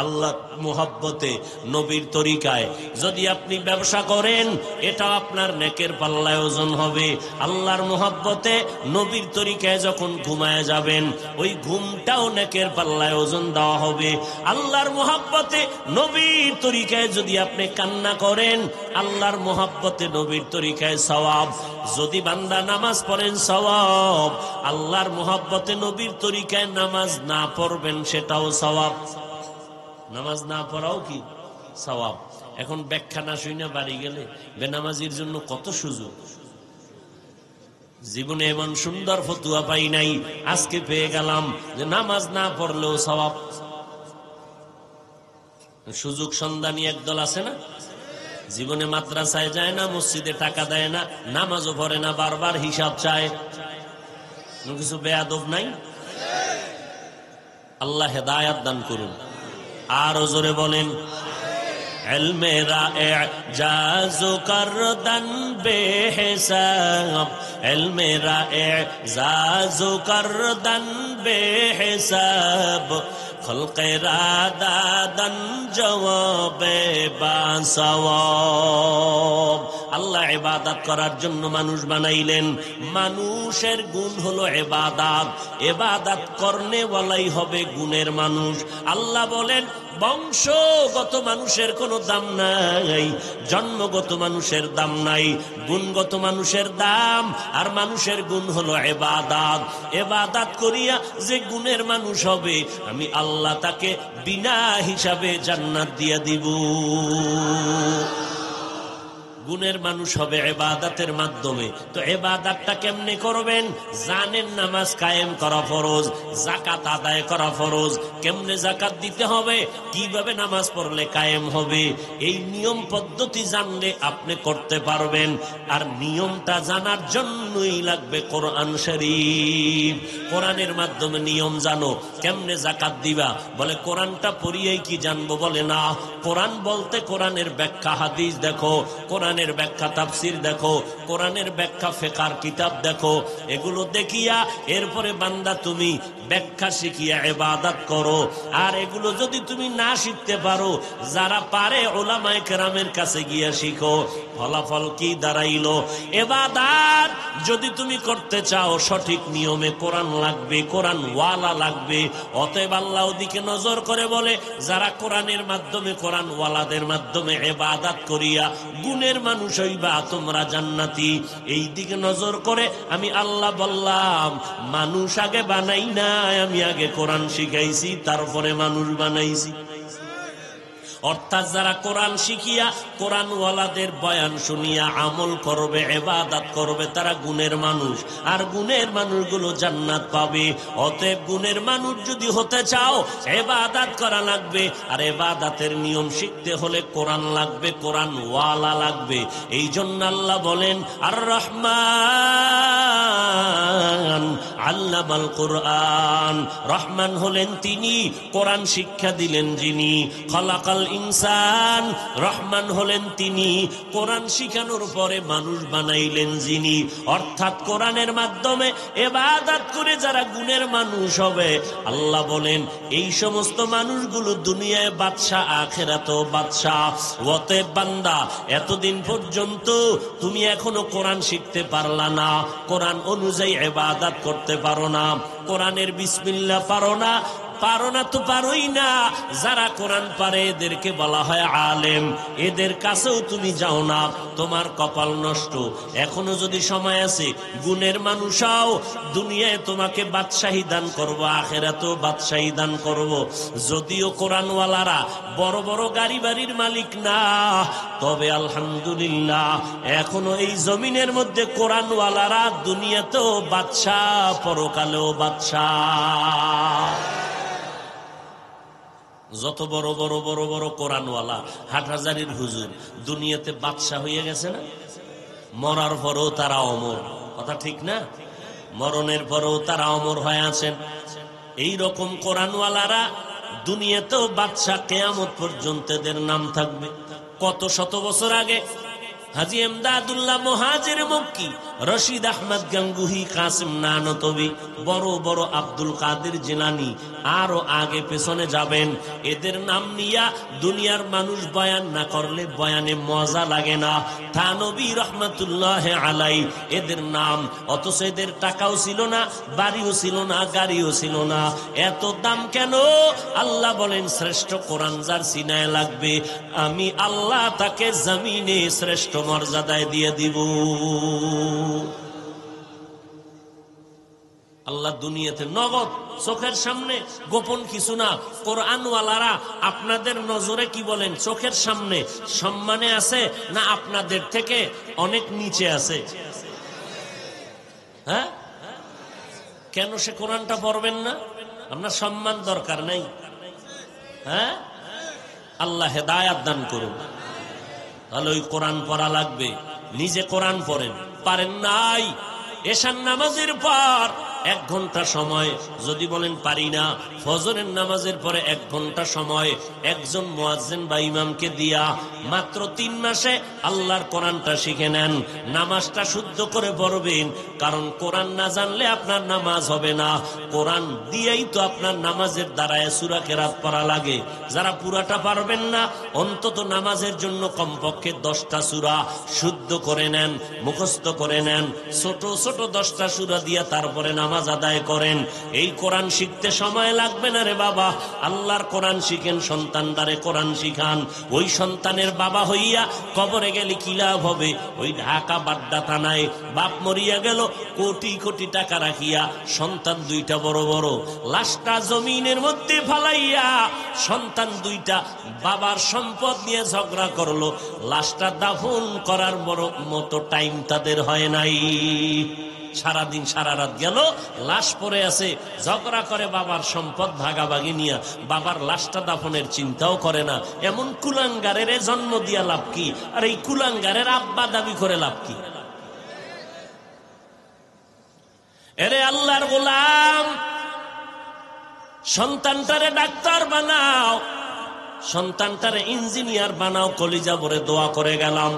আল্লাহ মোহাব্বতে নবীর তরিকায়। যদি আপনি ব্যবসা করেন, এটা আপনার নেকের পাল্লায় ওজন হবে। আল্লাহর মোহাব্বতে নবীর তরিকায় যখন ঘুমায় যাবেন, ওই ঘুমটাও নেকের পাল্লায় ওজন দেওয়া হবে। আল্লাহর মোহাব্বতে নবীর তরিকায় যদি আপনি কান্না করেন, আল্লাহর মোহাব্বতে নবীর তরিকায় সওয়াব। যদি বান্দা নামাজ পড়েন, সওয়াব। আল্লাহর মোহাব্বতে নবীর তরিকায় নামাজ না পড়বেন, সেটাও সওয়াব। নামাজ না পড়াও কি সওয়াব। এখন ব্যাখ্যা না শুনে বাড়ি গেলে বেনামাজির জন্য কত সুযোগ। জীবনে এমন সুন্দর ফতুয়া পাই নাই, আজকে পেয়ে গেলাম যে নামাজ না পড়লেও সওয়াব। সুযোগ সন্ধানী একদল আছে না, জীবনে মাদ্রাসায় যায় না, মসজিদে টাকা দেয় না, নামাজও পড়ে না, বারবার হিসাব চায়। কিছু বেয়াদব নাই? আল্লাহ হেদায়াত দান করুন। আরো জোরে বলেন, ইলমে রা'জাজু করদান বেহিসাব, ইলমে রা'জাজু করদান বেহিসাব, খলকে রাদাদান জওয়াবে বাসওয়াব। আল্লাহ ইবাদত করার জন্য মানুষ বানাইলেন। মানুষের গুণ হলো ইবাদত, ইবাদত করনে ওয়ালাই হবে গুণের মানুষ। আল্লাহ বলেন, বংশগত মানুষের কোনো দাম নাই, জন্মগত মানুষের দাম নাই, গুণগত মানুষের দাম। আর মানুষের গুণ হলো ইবাদত। ইবাদত করিয়া যে গুণের মানুষ হবে, আমি আল্লাহ তাকে বিনা হিসাবে জান্নাত দিয়া দিব। গুণের মানুষ হবে ইবাদতের মাধ্যমে। তো ইবাদতটা কেমনে করবেন? জানেন নামাজ কায়েম করা ফরজ, যাকাত আদায় করা ফরজ। কেমনে যাকাত দিতে হবে, কিভাবে নামাজ পড়লে কায়েম হবে, এই নিয়ম পদ্ধতি জানলে আপনি করতে পারবেন। আর নিয়মটা জানার জন্যই লাগবে কোরআন শরীফ। কোরআনের মাধ্যমে নিয়ম জানো। কেমনে যাকাত দিবা? বলে কোরআনটা পড়িয়েই কি জানবো? বলে না, কোরআন বলতে কোরআনের ব্যাখ্যা হাদিস দেখো, কোরআনের ব্যাখ্যা তাফসির দেখো, কোরআনের ব্যাখ্যা ফিকহের কিতাব দেখো। এগুলো দেখিয়া এরপরে বান্দা তুমি ব্যাখ্যা শিখিয়া ইবাদত করো। আর এগুলো যদি তুমি না শিখতে পারো, যারা পারে উলামায়ে কেরামের কাছে গিয়া শিখো। ফলাফল কি দাঁড়াইলো? ইবাদত যদি তুমি করতে চাও, সঠিক নিয়মে কোরআন লাগবে, কোরআন ওয়ালা লাগবে। অতএব আল্লাহ ওদিকে নজর করে বলে, যারা কোরআনের মাধ্যমে, কোরআন ওয়ালাদের মাধ্যমে ইবাদত করিয়া গুণের মানুষ হইবা, তোমরা জান্নাতি। এই দিকে নজর করে আমি আল্লাহ বললাম, মানুষ আগে বানাই নাই, আমি আগে কোরআন শিখাইছি, তারপরে মানুষ বানাইছি। অর্থাৎ যারা কোরআন শিখিয়া কোরআনওয়ালাদের বয়ান শুনিয়া আমল করবে, ইবাদত করবে, তারা গুণের মানুষ, আর গুণের মানুষগুলো জান্নাত পাবে। অতএব গুণের মানুষ যদি হতে চাও ইবাদত করা লাগবে, আর ইবাদতের নিয়ম শিখতে হলে কোরআন লাগবে, কোরআন ওয়ালা লাগবে। এই জন্য আল্লাহ বলেন আর রহমান আল্লামাল কোরআন, রহমান হলেন তিনি, কোরআন শিক্ষা দিলেন যিনি। খলাকাল ইনসান, রহমান হলেন তিনি, কোরআন শিখানোর পরে মানুষ বানাইলেন যিনি। অর্থাৎ কোরআনের মাধ্যমে ইবাদত করে যারা গুণের মানুষ হবে, আল্লাহ বলেন এই সমস্ত মানুষগুলো দুনিয়ায় বাদশা, আখিরাতেও বাদশা। অতএব বান্দা, এতদিন পর্যন্ত তুমি এখনো কোরআন শিখতে পারলা না, কোরআন অনুযায়ী ইবাদত করতে পারো না, কোরআনের বিসমিল্লাহ পারো না, তো পারোই না। যারা কোরআন পারে এদেরকে বলা হয় আলেম, এদের কাছেও তুমি যাও না, তোমার কপাল নষ্ট। এখনো যদি সময় আছে, গুণের মানুষ হও, দুনিয়ায় তোমাকে বাদশাহী দান করবো, আখিরাতেও বাদশাহী দান করব। যদিও কোরআনওয়ালারা বড় বড় গাড়ি বাড়ির মালিক না, তবে আলহামদুলিল্লাহ এখনো এই জমিনের মধ্যে কোরআনওয়ালারা দুনিয়াতেও বাদশাহ, পরকালেও বাদশাহ। যত বড় বড় বড় বড় কোরআনওয়ালা, হাটহাজারির হুজুর দুনিয়াতে বাদশা হয়ে গেছে না? মরার পরেও তারা অমর, কথা ঠিক না? মরণের পরেও তারা অমর হয়ে আছেন। এই রকম কোরআনওয়ালারা দুনিয়াতেও বাদশা, কিয়ামত পর্যন্ত এদের নাম থাকবে। কত শত বছর আগে হাজী এমদাদুল্লাহ মুহাজির মক্কি, রশিদ আহমদ গাঙ্গুহি, কাসিম নানতবি, বড় বড় আব্দুল কাদের জিলানী, আরো আগে পেছনে যাবেন, এদের নাম নিয়া দুনিয়ার মানুষ বয়ান না করলে বয়ানে মজা লাগে না। থানবী রহমাতুল্লাহ আলাই, এদের নাম, অথচ এদের টাকাও ছিল না, বাড়িও ছিল না, গাড়িও ছিল না। এত দাম কেন? আল্লাহ বলেন শ্রেষ্ঠ কোরআন যার সিনায় লাগবে, আমি আল্লাহ তাকে জমিনে শ্রেষ্ঠ মর্যাদায় দিয়ে দিব। আল্লাহ দুনিয়াতে নগদ চোখের সামনে, গোপন কিছু না। কোরআনওয়ালারা আপনাদের নজরে কি বলেন? চোখের সামনে সম্মানে আছে না আপনাদের থেকে অনেক নিচে আছে? হ্যাঁ, কেন সে কোরআনটা পড়বেন না? আপনার সম্মান দরকার নাই? হ্যাঁ, আল্লাহ হেদায়াত দান করুন। তাহলে ওই কোরআন পড়া লাগবে। নিজে কোরআন পড়েন, পারেন নাই, এশার নামাজের পর 1 ঘন্টা সময়, যদি বলেন পারি না, ফজরের নামাজের পরে 1 ঘন্টা সময় একজন মুয়াজ্জিন বা ইমামকে দিয়া মাত্র 3 মাসে আল্লাহর কোরআনটা শিখে নেন। নামাজটা শুদ্ধ করে পড়বেন, কারণ কোরআন না জানলে আপনার নামাজ হবে না। কোরআন দিয়েই তো আপনার নামাজের দ্বারায় সূরা কেরাত পড়া লাগে। যারা পুরাটা পারবেন না, অন্তত নামাজের জন্য কমপক্ষে 10টা সূরা শুদ্ধ করে নেন, মুখস্থ করে নেন, ছোট ছোট 10টা সূরা দিয়ে তারপরে নামাজ আদায় করেন। এই কোরআন শিখতে সময় লাগবে না রে বাবা। আল্লাহর কোরআন শিখেন, সন্তানদারে কোরআন শিখান। ওই সন্তানের বাবা হইয়া কবরে গেলে কি লাভ হবে? ওই ঢাকা বাড্ডা থানায় বাপ মরিয়া গেল, কোটি কোটি টাকা রাখিয়া সন্তান 2টা বড় বড়, লাশটা জমিনের মধ্যে ফালাইয়া সন্তান 2টা বাবার সম্পদ নিয়ে ঝগড়া করলো। লাশটা দাফন করার বড় মতো টাইম তাদের হয় নাই। সারাদিন সারা রাত গেল, লাশ পড়ে আছে, ঝগড়া করে বাবার সম্পদ ভাগাভাগি নিয়ে, বাবার লাশটা দাফনের চিন্তাও করে না। এমন কুলাঙ্গারের জন্ম দিয়া লাভ কি? আর এই কুলাঙ্গারের আব্বা দাবি করে লাভ কি? এরে আল্লাহর গোলাম, সন্তানটারে ডাক্তার বানাও, সন্তানটারে ইঞ্জিনিয়ার বানাও, কলিজা ভরে দোয়া করে গেলাম।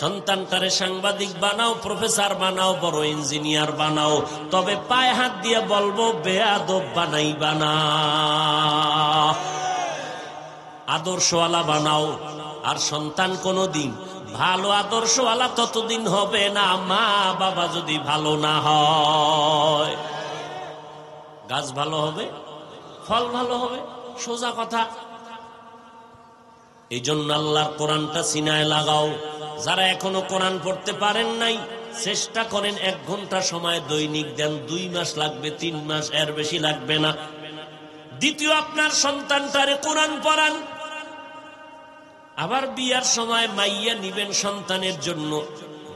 সন্তানটারে সাংবাদিক বানাও, প্রফেসর বানাও, বড় ইঞ্জিনিয়ার বানাও, তবে পায়ে হাত দিয়ে বলবো বেয়াদব বানাইবা না, আদর্শওয়ালা বানাও। আর সন্তান কোনদিন ভালো আদর্শওয়ালা ততদিন হবে না মা বাবা যদি ভালো না হয়। গাছ ভালো হবে, ফল ভালো হবে, সোজা কথা। এই জন্য আল্লাহর কোরআনটা সিনায় লাগাও। যারা এখনো কোরআন পড়তে পারেন নাই, চেষ্টা করেন 1 ঘন্টা সময় দৈনিক দেন। 2 মাস লাগবে, 3 মাস, এর বেশি লাগবে না। দ্বিতীয়, আপনার সন্তানটারে কোরআন পড়ান। আবার বিয়ার সময় মাইয়া নিবেন সন্তানের জন্য,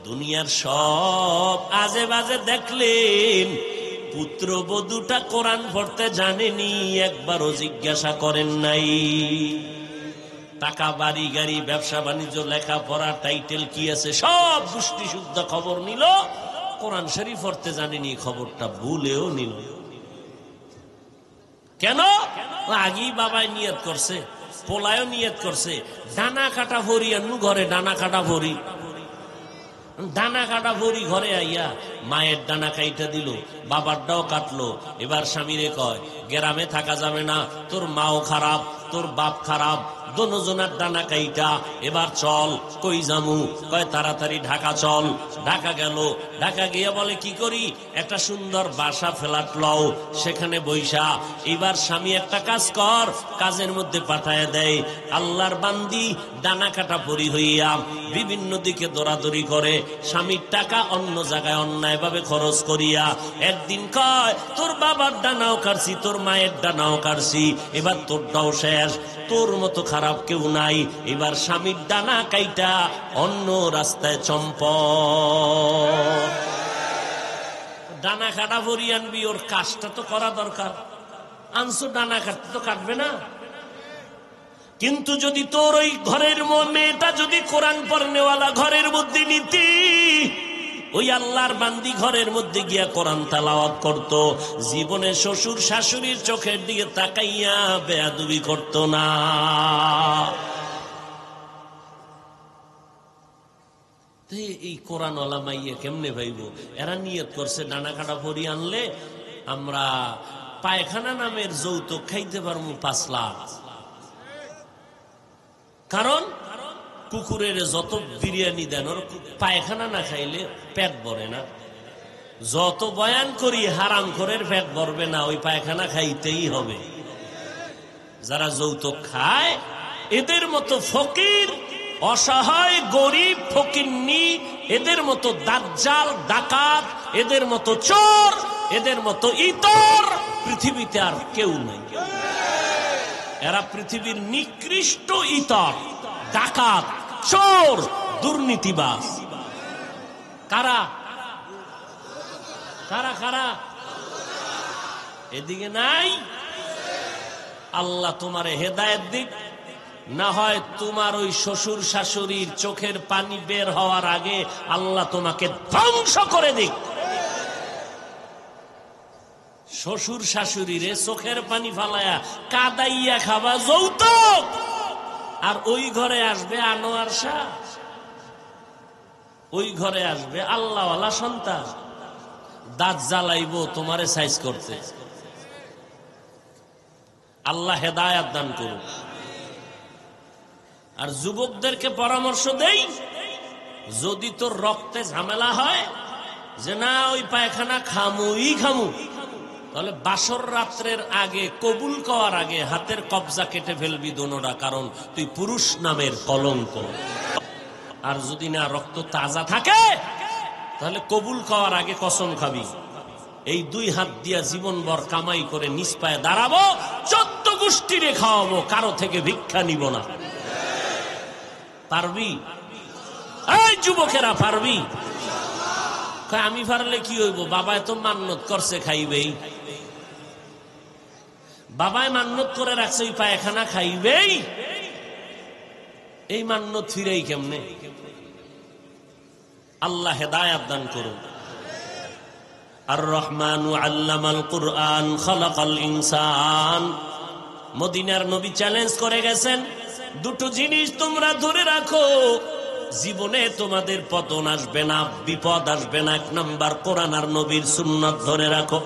দুনিয়ার সব আজে বাজে দেখলেন, পুত্রবধূটা কোরআন পড়তে জানেনি, একবারও জিজ্ঞাসা করেন নাই। টাকা, বাড়ি, গাড়ি, ব্যবসা বাণিজ্য, লেখাপড়া, টাইটেল কি আছে সব গোষ্ঠী শুদ্ধ খবর নিল, কোরআন শরীফ পড়তে জানেনি, খবরটা ভুলেও নিল। কেন? আগেই বাবাই নিয়ত করছে, পোলায়ও নিয়ত করছে, ডানা কাটা ভরি আনু ঘরে, ডানা কাটা ভরি, ডানা কাটা ভরি ঘরে আইয়া মায়ের ডানা কাইটা দিল, বাবারটাও কাটলো। এবার স্বামীরে কয়, গ্রামে থাকা যাবে না, তোর মাও খারাপ, তোর বাপ খারাপ, দোনোজনার ডানা কাইটা এবার চল। কই জামু? কয় তাড়াতাড়ি ঢাকা চল। ঢাকা গেল, ঢাকা গিয়ে বলে কি করি, একটা সুন্দর বাসা ফ্ল্যাট লও, সেখানে বইসা। এবার স্বামী একটা কাজ কর, কাজের মধ্যে পাঠায় দেয়। আল্লাহর বান্দি ডানা কাটা পরি হইয়া বিভিন্ন দিকে দৌড়াদৌড়ি করে, স্বামীর টাকা অন্য জায়গায় অন্যায় ভাবে খরচ করিয়া। একদিন কয়, তোর বাবার ডানাও কাটছি, তোর মায়ের ডানাও কাটছি, এবার তোরটাও শেষ, তোর মতো খারাপ কেউ নাই। এবার স্বামীর ডানা কাইটা অন্য রাস্তায় চম্প। ডানা কাটা ভরি আনবি, ওর কাজটা তো করা দরকার। আনছো ডানা কাটতে, তো কাটবে না। কিন্তু যদি তোর ওই ঘরের মেয়েটা যদি কোরআন পড়নেওয়ালা ঘরের মধ্যে নিতি, ওই আল্লাহর বান্দি ঘরের মধ্যে গিয়া কোরআন তেলাওয়াত করত, জীবনে শ্বশুর শাশুড়ির চোখের দিকে তাকাইয়া বেয়াদবি করত না। এই কোরআনওয়ালা মাইয়া কেমনে ভাইব? এরা নিয়ত করছে ডানা কাটা ভরি আনলে আমরা পায়খানা নামের যৌতুক খাইতে পারবো 5 লাখ। কারণ কুকুরের যত বিরিয়ানি দেন, ওর পায়খানা না খাইলে পেট ভরে না। যত বয়ান করি হারাম করের পেট ভরবে না, ওই পায়খানা খাইতেই হবে। যারা যৌতুক খায় এদের মতো ফকির, অসহায়, গরিব, ফকিন্নি, এদের মতো দাজ্জাল, ডাকাত, এদের মতো চোর, এদের মতো ইতর পৃথিবীতে আর কেউ নেই। এরা পৃথিবীর নিকৃষ্ট ইতর, ডাকাত, চোর, দুর্নীতিবাজ। কারা কারা কারা? এদিকে নাই। আল্লাহ তোমারে হেদায়েত দিক, না হয় তোমার ওই শ্বশুর শাশুড়ির চোখের পানি বের হওয়ার আগে আল্লাহ তোমাকে ধ্বংস করে দিক। শ্বশুর শাশুড়িরে চোখের পানি ফালায়া কাদাইয়া খাবা যৌতুক, আর ওই ঘরে আসবে আনোয়ার শাহ, ওই ঘরে আসবে আল্লাহওয়ালা সন্তান, দাঁত জ্বালাইব তোমারে সাইজ করতে। আল্লাহ হেদায়েত দান করুন। আর যুবকদেরকে পরামর্শ দেই, যদি তোর রক্তে ঝামেলা হয় যে না ওই পায়খানা খামুই খামু, তাহলে বাসর রাত্রের আগে, কবুল করার আগে হাতের কবজা কেটে ফেলবি দোনোটা, কারণ তুই পুরুষ নামের কলঙ্ক। আর যদি না রক্ত তাজা থাকে তাহলে কবুল করার আগে কসম খাবি, এই 2 হাত দিয়া জীবনভর কামাই করে নিজ পায়ে দাঁড়াবো, 14 গোষ্ঠীরে খাওয়াবো, কারো থেকে ভিক্ষা নিব না। পারবি? এই যুবকেরা পারবি? আমি পারলে কি হইব? বাবায় তো মান্নত করছে খাইবেই, বাবায় মান্নত করে রাখছে ওই পায়খানা খাইবেই, এই মান্নত ফিরেই কেমনে? আল্লাহ হেদায়েত দান করুন। আর রহমানু আল্লামাল কুরআন খালাকাল ইনসান। মদিনার নবী চ্যালেঞ্জ করে গেছেন, 2টো জিনিস তোমরা ধরে রাখো, জীবনে তোমাদের পতন আসবে না, বিপদ আসবে না। 1 নাম্বার কোরআন আর নবীর সুন্নাত ধরে রাখো।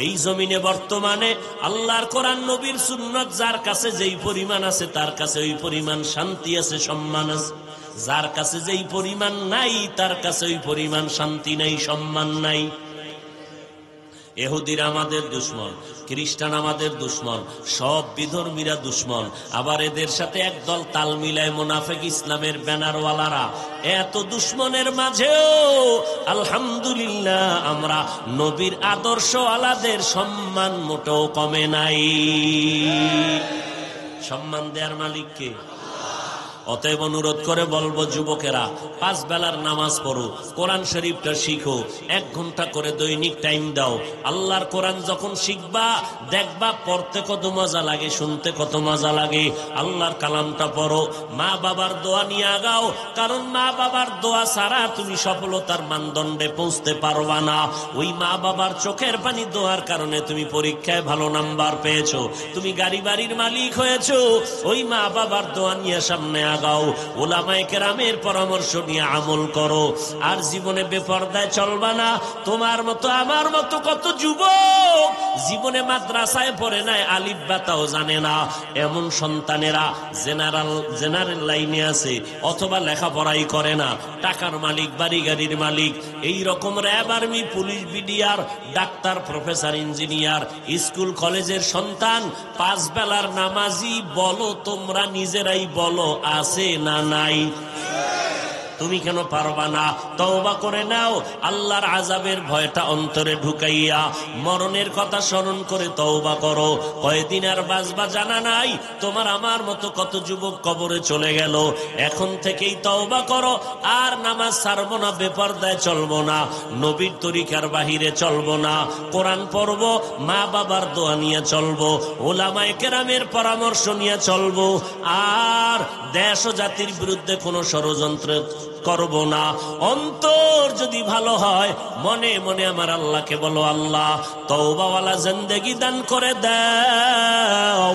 এই জমিনে বর্তমানে আল্লাহর কোরআন নবীর সুন্নাত যার কাছে যেই পরিমাণ আছে, তার কাছে ওই পরিমাণ শান্তি আছে, সম্মান আছে। যার কাছে যেই পরিমাণ নাই, তার কাছে ওই পরিমাণ শান্তি নাই, সম্মান নাই। ইহুদিরা আমাদের দুশ্মন, খ্রিস্টান আমাদের দুশ্মন, সব বিধর্মীরা দুশ্মন। আবার এদের সাথে একদল তাল মিলায় মুনাফিক ইসলামের ব্যানারওয়ালারা। এত দুশ্মনের মাঝেও আলহামদুলিল্লাহ আমরা নবীর আদর্শওয়ালাদের সম্মান মোটেও কমে নাই। সম্মান দেওয়ার মালিক কে? অতএব অনুরোধ করে বলবো যুবকেরা, 5 বেলার নামাজ পড়ো, কোরআন শরীফটা শিখো, 1 ঘন্টা করে দৈনিক টাইম দাও। আল্লাহর কোরআন যখন শিখবা দেখবা পড়তে কত মজা লাগে, শুনতে কত মজা লাগে। আল্লাহর কালামটা পড়ো, মা বাবার দোয়া নিয়ে আগাও, কারণ মা বাবার দোয়া ছাড়া তুমি সফলতার মানদণ্ডে পৌঁছতে পারবা না। ওই মা বাবার চোখের পানি দোয়ার কারণে তুমি পরীক্ষায় ভালো নাম্বার পেয়েছো, তুমি গাড়ি বাড়ির মালিক হয়েছো। ওই মা বাবার দোয়া নিয়ে সামনে আগাও, ওলামায়ে কেরামের পরামর্শ নিয়ে আমল করো। আর জীবনে বেপরদায় চলবা না। তোমার মতো আমার মতো কত যুবক জীবনে মাদ্রাসায় পড়ে নাই, আলিফ বাতাও জানে না। এমন সন্তানেরা জেনারেল লাইনে আছে, অথবা লেখাপড়াই করে না, টাকার মালিক, বাড়ি গাড়ির মালিক। এই রকম RAB, army, police, BDR, doctor, professor, engineer, school কলেজের সন্তান, 5 বেলার নামাজি। বলো তোমরা নিজেরাই বলো, আছে না নাই? তুমি কেন পারবা না? তওবা করে নাও, আল্লাহর আযাবের ভয়টা অন্তরে ঢুকাইয়া মরণের কথা স্মরণ করে তওবা করো। কয়দিন আর বাঁচবা জানা নাই। তোমার আমার মতো কত যুবক কবরে চলে গেল। এখন থেকেই তওবা করো, আর নামাজ ছাড়বো না, বেপরদায় চলবো না, নবীর তরিকার বাহিরে চলবো না, কোরআন পড়বো, মা বাবার দোয়া নিয়ে চলবো, ওলামায়ে কেরামের পরামর্শ নিয়ে চলবো। আর দেশ ও জাতির বিরুদ্ধে কোনো ষড়যন্ত্র করব না। অন্তর যদি ভালো হয়, মনে মনে আমার আল্লাহকে বলো, আল্লাহ তওবাওয়ালা জিন্দেগি দান করে দাও,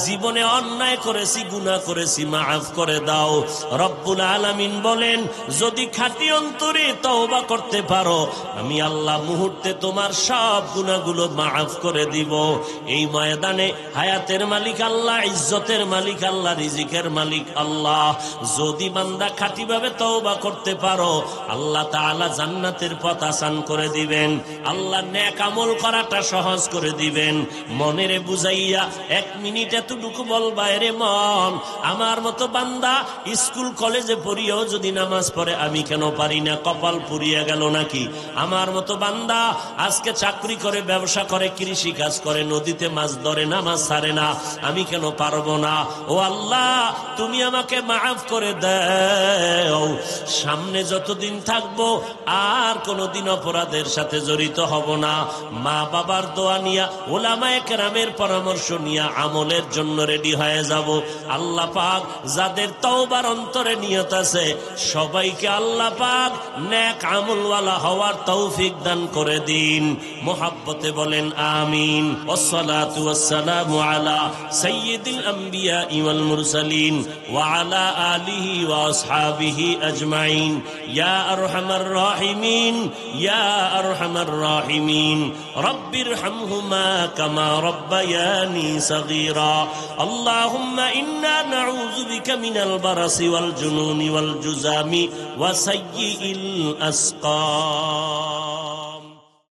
জীবনে অন্যায় করেছি, গুনাহ করেছি, মাফ করে দাও। রব্বুল আলামিন বলেন, যদি খাঁটি অন্তরে তওবা করতে পারো, আমি আল্লাহ মুহূর্তে তোমার সব গুনাহগুলো মাফ করে দিব। এই ময়দানে হায়াতের মালিক আল্লাহ, ইজ্জতের মালিক আল্লাহ, রিজিকের মালিক আল্লাহ। যদি বান্দা খাঁটিভাবে তওবা করতে পারো, আল্লাহ তাআলা জান্নাতের পথ আসান করে দিবেন। আল্লাহ নেক আমল করাটা সহজ করে দিবেন। মনেরে বুঝাইয়া 1 মিনিট এতটুকু বলবা, রে মন, আমার মতো বান্দা স্কুল কলেজে পড়িয়েও যদি নামাজ পড়ে, আমি কেন পারি না? কপাল পুড়িয়ে গেল নাকি? আমার মতো বান্দা আজকে চাকরি করে, ব্যবসা করে, কৃষি কাজ করে, নদীতে মাছ ধরে, নামাজ ছাড়ে না, আমি কেন পারবো না? ও আল্লাহ, তুমি আমাকে মাফ করে দাও। সামনে যতদিন থাকবো আর কোনদিন অপরাধের সাথে জড়িত হব না। মা বাবার দোয়া নিয়া, ওলামায়ে কেরামের পরামর্শ নিয়া আমলের জন্য রেডি হয়ে যাব। আল্লাহ পাক যাদের তওবার অন্তরে নিয়ত আছে, সবাইকে আল্লাহ পাক নেক আমলওয়ালা হওয়ার তৌফিক দান করে দিন। মুহাব্বতে বলেন আমিন। ওয়াসসালাতু ওয়াসসালামু আলা সাইয়্যিদিল আম্বিয়া ওয়াল মুরসালিন ওয়া আলা আলিহি ওয়া আসহাবিহি আজমাইন। ইয়া আরহামার রাহিমিন, ইয়া আরহামার রাহিমিন। রব্বিরহামহুমা কামা রব্বায়ানি সগীরা। আল্লাহুম্মা ইন্না নাউযু বিকা মিনাল বারাসি ওয়াল জুনুনি ওয়াল জুযামি ওয়া সাইয়্যিল আসকাম।